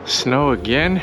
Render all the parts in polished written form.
Snow again.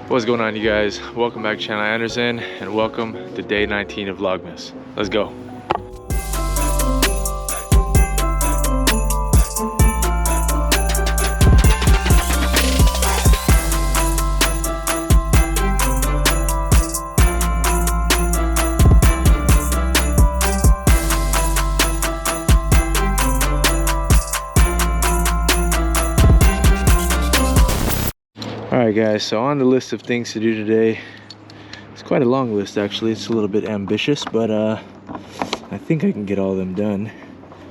What's going on, you guys? Welcome back to channel Anderzen, and welcome to day 19 of Vlogmas. Let's go. Alright guys, so on the list of things to do today, it's quite a long list actually. It's a little bit ambitious, but I think I can get all of them done.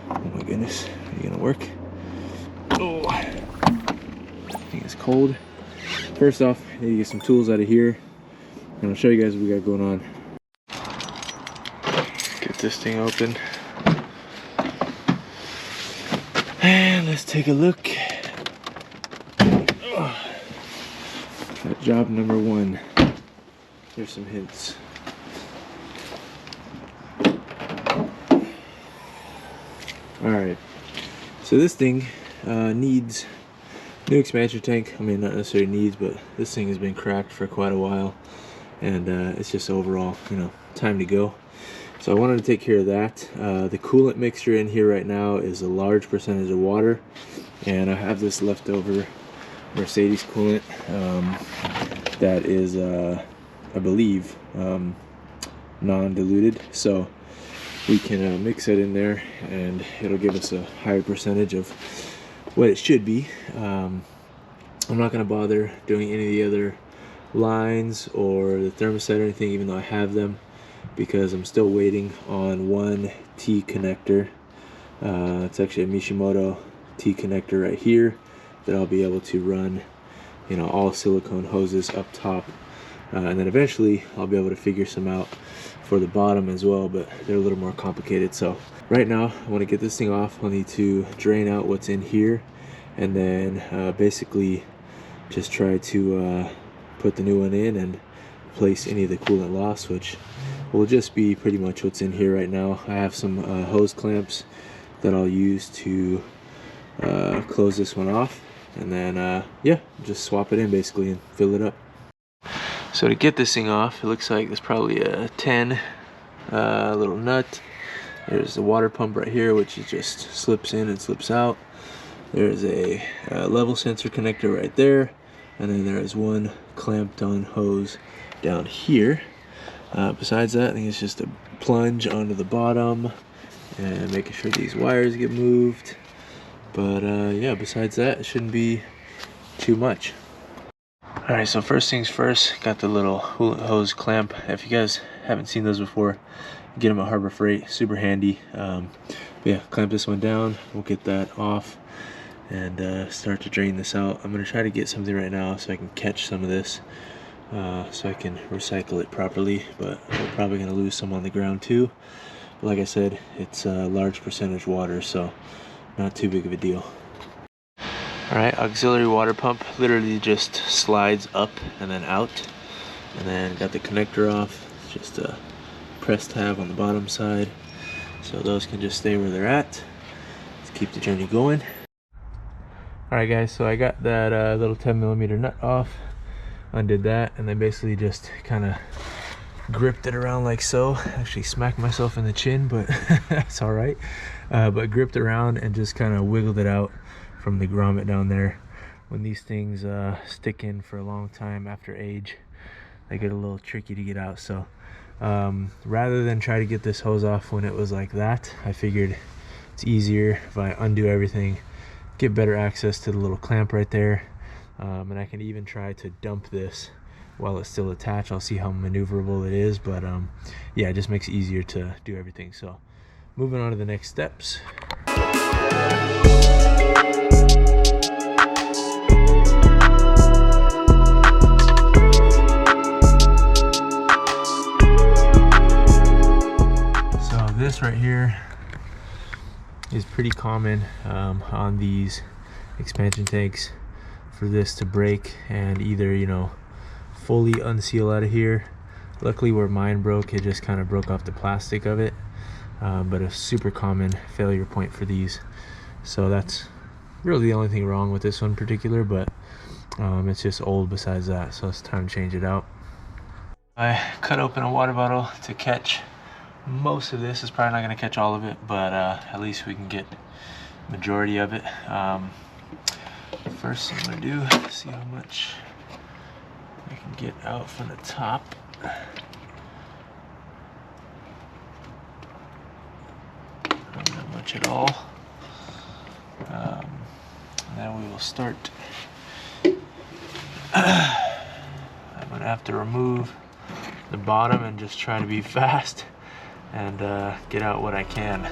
Oh my goodness, are you gonna work? Oh, I think it's cold. First off, I need to get some tools out of here, and I'll show you guys what we got going on. Get this thing open, and let's take a look. Job number one. Here's some hints. Alright, so this thing needs new expansion tank. I mean, not necessarily needs, but this thing has been cracked for quite a while, and it's just overall, you know, time to go. So I wanted to take care of that. The coolant mixture in here right now is a large percentage of water, and I have this leftover Mercedes coolant that is I believe non-diluted, so we can mix it in there and it'll give us a higher percentage of what it should be. I'm not going to bother doing any of the other lines or the thermostat or anything, even though I have them, because I'm still waiting on one T connector. It's actually a Mishimoto T connector right here that I'll be able to run, you know, all silicone hoses up top, and then eventually I'll be able to figure some out for the bottom as well, but they're a little more complicated. So right now I want to get this thing off. I'll need to drain out what's in here, and then basically just try to put the new one in and replace any of the coolant loss, which will just be pretty much what's in here right now. I have some hose clamps that I'll use to close this one off, and then yeah, just swap it in basically and fill it up. So to get this thing off, it looks like there's probably a 10 little nut. There's the water pump right here, which is just slips in and slips out. There's a level sensor connector right there, and then there is one clamped on hose down here. Besides that, I think it's just a plunge onto the bottom and making sure these wires get moved. But yeah, besides that, it shouldn't be too much. Alright, so first things first, got the little hose clamp. If you guys haven't seen those before, get them at Harbor Freight, super handy. But yeah, clamp this one down, we'll get that off and start to drain this out. I'm going to try to get something right now so I can catch some of this, so I can recycle it properly, but we're probably going to lose some on the ground too. But like I said, it's a large percentage water, so not too big of a deal. Alright, auxiliary water pump literally just slides up and then out. And then got the connector off, just a press tab on the bottom side, so those can just stay where they're at. Let's keep the journey going. Alright guys, so I got that little 10mm nut off, undid that, and then basically just kind of gripped it around like so. Actually smacked myself in the chin, but that's alright. But gripped around and just kind of wiggled it out from the grommet down there. When these things stick in for a long time after age, they get a little tricky to get out. So rather than try to get this hose off when it was like that, I figured it's easier if I undo everything, get better access to the little clamp right there, and I can even try to dump this while it's still attached. I'll see how maneuverable it is, but yeah, it just makes it easier to do everything. So moving on to the next steps. So this right here is pretty common on these expansion tanks, for this to break and either, you know, fully unseal out of here. Luckily where mine broke, it just kind of broke off the plastic of it, but a super common failure point for these. So that's really the only thing wrong with this one in particular, but it's just old besides that, so it's time to change it out. I cut open a water bottle to catch most of this. It's probably not going to catch all of it, but at least we can get majority of it. First thing I'm going to do is see how much I can get out from the top. Not much at all. And then we will start. I'm going to have to remove the bottom and just try to be fast and get out what I can.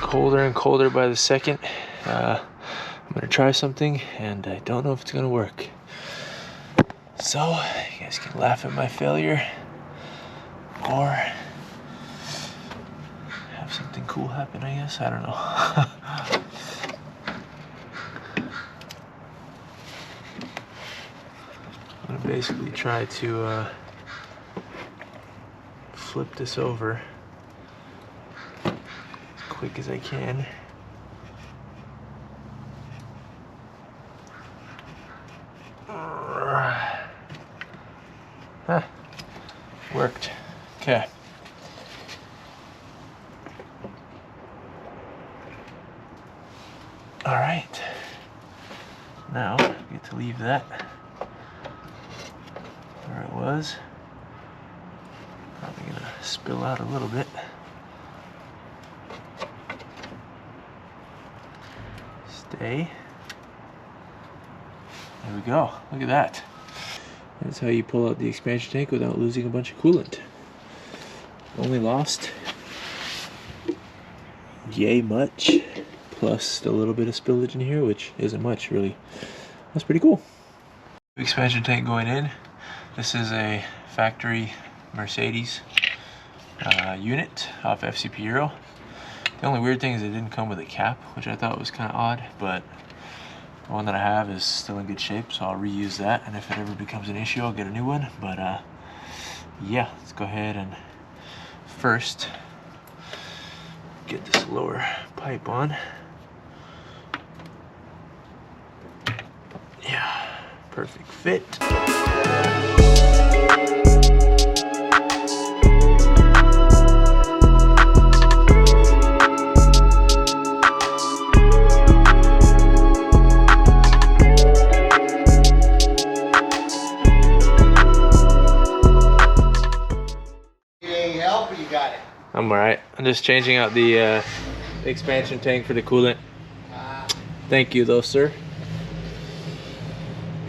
Colder and colder by the second. I'm gonna try something and I don't know if it's gonna work. So you guys can laugh at my failure or have something cool happen, I guess. I don't know. I'm gonna basically try to flip this over quick as I can. Worked. Okay. All right. Now I get to leave that where it was. Probably gonna spill out a little bit. Stay. There we go. Look at that. That's how you pull out the expansion tank without losing a bunch of coolant. Only lost yay much, plus a little bit of spillage in here, which isn't much really. That's pretty cool. Expansion tank going in. This is a factory Mercedes unit off FCP Euro. The only weird thing is it didn't come with a cap, which I thought was kind of odd, but the one that I have is still in good shape, so I'll reuse that, and if it ever becomes an issue, I'll get a new one. But yeah, let's go ahead and first get this lower pipe on. Yeah, perfect fit. I'm alright. I'm just changing out the expansion tank for the coolant. Thank you though, sir.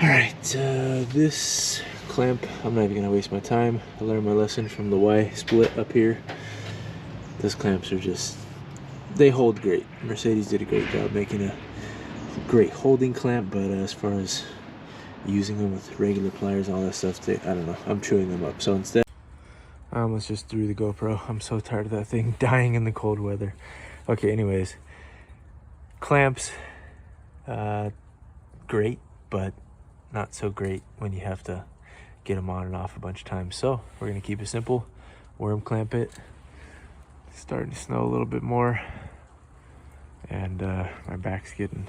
Alright, this clamp, I'm not even gonna waste my time. I learned my lesson from the Y split up here. Those clamps are just, they hold great. Mercedes did a great job making a great holding clamp, but as far as using them with regular pliers and all that stuff, I don't know, I'm chewing them up. So instead, I almost just threw the GoPro. I'm so tired of that thing dying in the cold weather. Okay, anyways, clamps, great, but not so great when you have to get them on and off a bunch of times. So we're gonna keep it simple, worm clamp it. It's starting to snow a little bit more, and my back's getting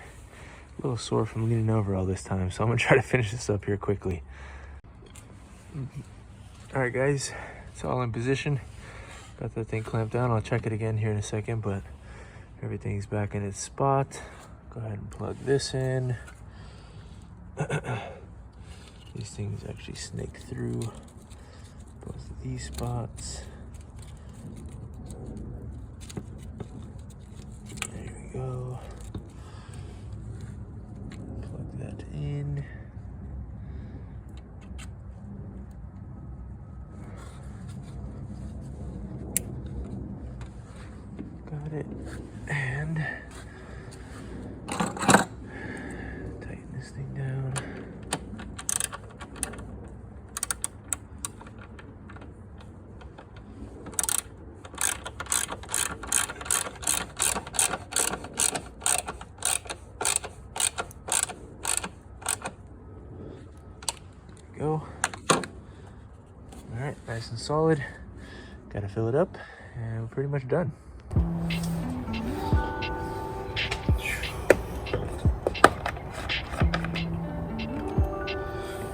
a little sore from leaning over all this time, so I'm gonna try to finish this up here quickly. All right, guys. It's all in position. Got that thing clamped down. I'll check it again here in a second, but everything's back in its spot. Go ahead and plug this in. These things actually snake through both of these spots. There we go. Plug that in. Got it. And tighten this thing down. we go. All right, nice and solid. Gotta fill it up, and we're pretty much done.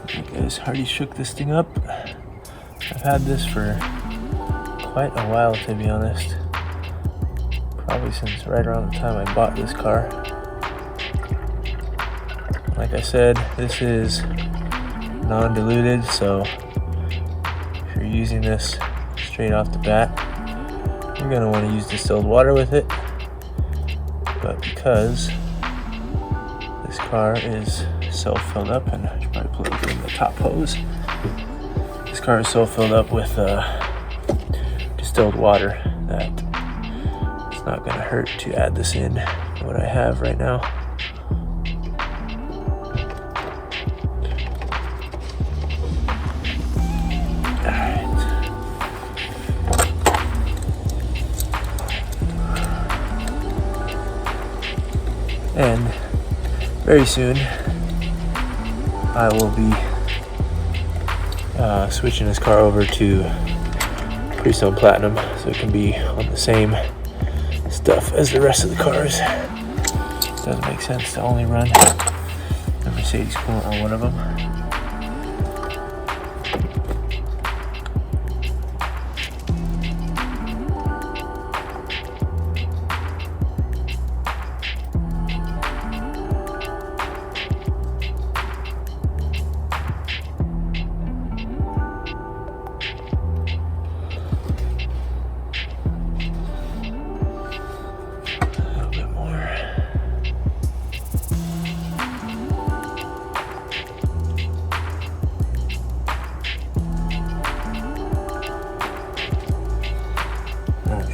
Okay, guys, already shook this thing up. I've had this for quite a while, to be honest. Probably since right around the time I bought this car. Like I said, this is non-diluted, so if you're using this straight off the bat, you're going to want to use distilled water with it. But because this car is self-filled up, and I should probably plug in the top hose, this car is so filled up with distilled water that it's not going to hurt to add this in what I have right now. And very soon I will be switching this car over to pre-stone platinum so it can be on the same stuff as the rest of the cars. It doesn't make sense to only run the Mercedes Coolant on one of them.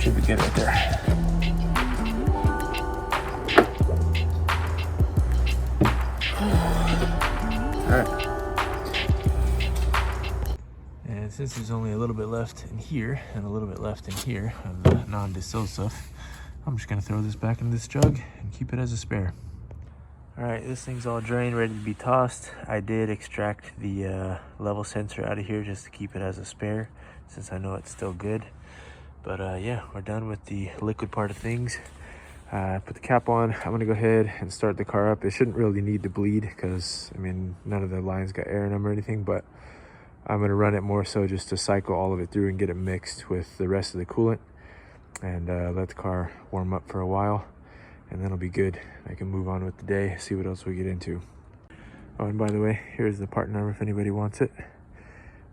Should be good right there. Alright. And since there's only a little bit left in here and a little bit left in here of the non-distilled stuff, I'm just going to throw this back in this jug and keep it as a spare. Alright, this thing's all drained, ready to be tossed. I did extract the level sensor out of here just to keep it as a spare, since I know it's still good. But yeah, we're done with the liquid part of things. Put the cap on. I'm gonna go ahead and start the car up. It shouldn't really need to bleed because, I mean, none of the lines got air in them or anything, but I'm gonna run it more so just to cycle all of it through and get it mixed with the rest of the coolant and let the car warm up for a while, and then it'll be good. I can move on with the day, see what else we get into. Oh, and by the way, here's the part number if anybody wants it.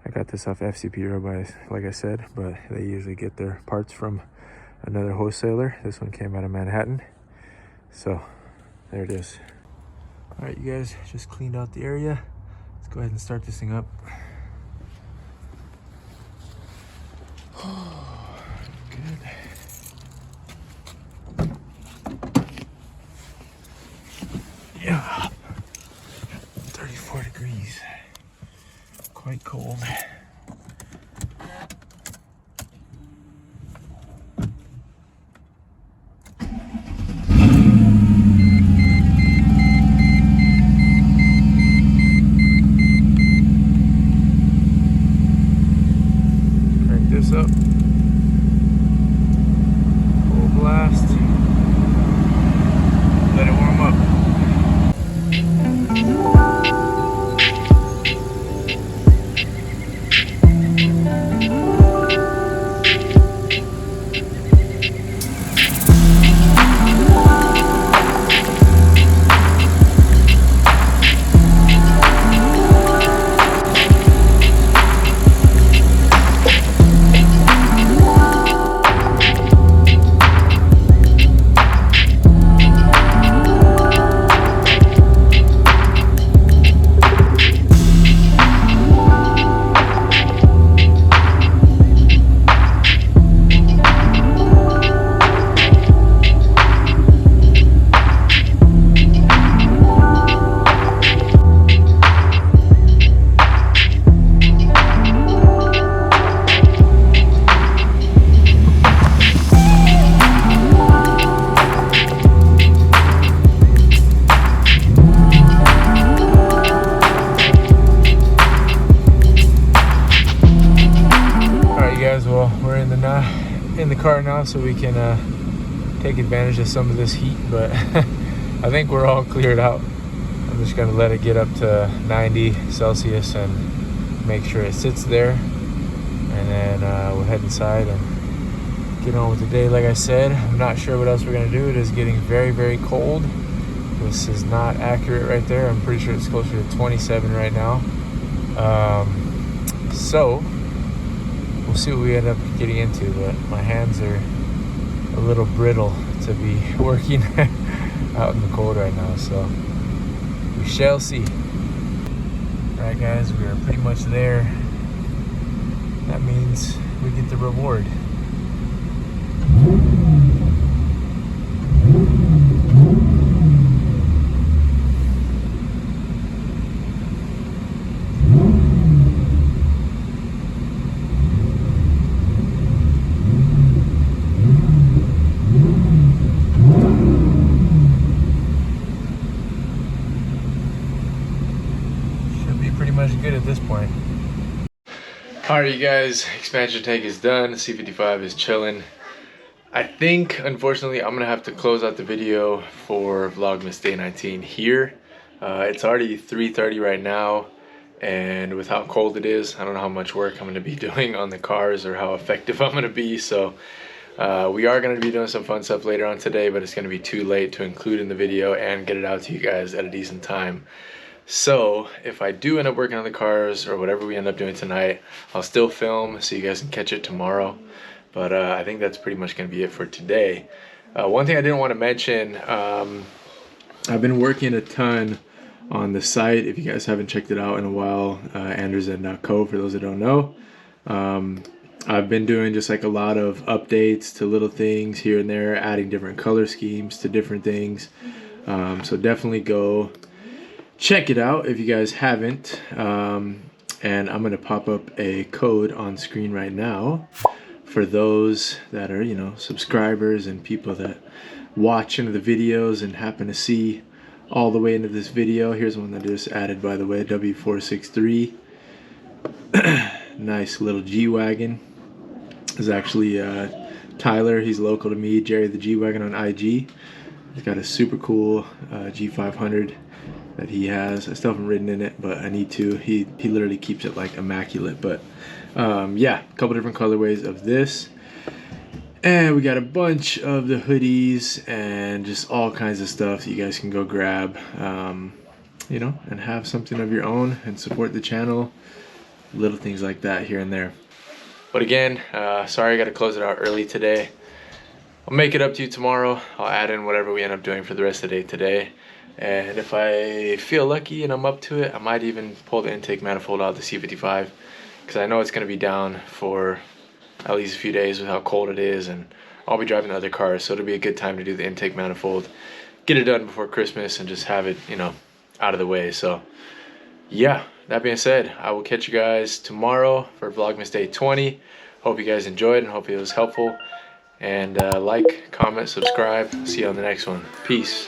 I got this off FCP Robots, like I said, but they usually get their parts from another wholesaler. This one came out of Manhattan. So there it is. All right, you guys, just cleaned out the area. Let's go ahead and start this thing up. Good. Yeah, 34 degrees. Quite cold. Crank this up. Full blast. Let it warm up. in the car now so we can take advantage of some of this heat, but I think we're all cleared out. I'm just gonna let it get up to 90 Celsius and make sure it sits there, and then we'll head inside and get on with the day. Like I said, I'm not sure what else we're gonna do. It is getting very, very cold. This is not accurate right there. I'm pretty sure it's closer to 27 right now. So we'll see what we end up getting into, but my hands are a little brittle to be working out in the cold right now, so we shall see. Alright guys, we are pretty much there. That means we get the reward. Good at this point. Alright you guys, expansion tank is done. C55 is chilling. I think unfortunately I'm gonna have to close out the video for Vlogmas Day 19 here. It's already 3:30 right now, and with how cold it is, I don't know how much work I'm gonna be doing on the cars or how effective I'm gonna be, so we are gonna be doing some fun stuff later on today, but it's gonna be too late to include in the video and get it out to you guys at a decent time. So if I do end up working on the cars or whatever we end up doing tonight, I'll still film so you guys can catch it tomorrow. But I think that's pretty much going to be it for today. One thing I didn't want to mention, I've been working a ton on the site. If you guys haven't checked it out in a while, anderzen.co for those that don't know. I've been doing just like a lot of updates to little things here and there, adding different color schemes to different things. So definitely go check it out if you guys haven't, and I'm gonna pop up a code on screen right now for those that are, you know, subscribers and people that watch into the videos and happen to see all the way into this video. Here's one that I just added, by the way, W463. Nice little G-Wagon. This is actually Tyler, he's local to me, Jerry the G-Wagon on IG. He's got a super cool G500 that he has. I still haven't ridden in it, but I need to. He literally keeps it like immaculate. But yeah, a couple different colorways of this, and we got a bunch of the hoodies and just all kinds of stuff that you guys can go grab, you know, and have something of your own and support the channel. Little things like that here and there. But again, sorry I got to close it out early today. I'll make it up to you tomorrow. I'll add in whatever we end up doing for the rest of the day today. And if I feel lucky and I'm up to it, I might even pull the intake manifold out of the C55, because I know it's going to be down for at least a few days with how cold it is, and I'll be driving the other cars, so it'll be a good time to do the intake manifold, get it done before Christmas, and just have it, you know, out of the way. So yeah, that being said, I will catch you guys tomorrow for Vlogmas Day 20. Hope you guys enjoyed and hope it was helpful. And like, comment, subscribe. See you on the next one. Peace.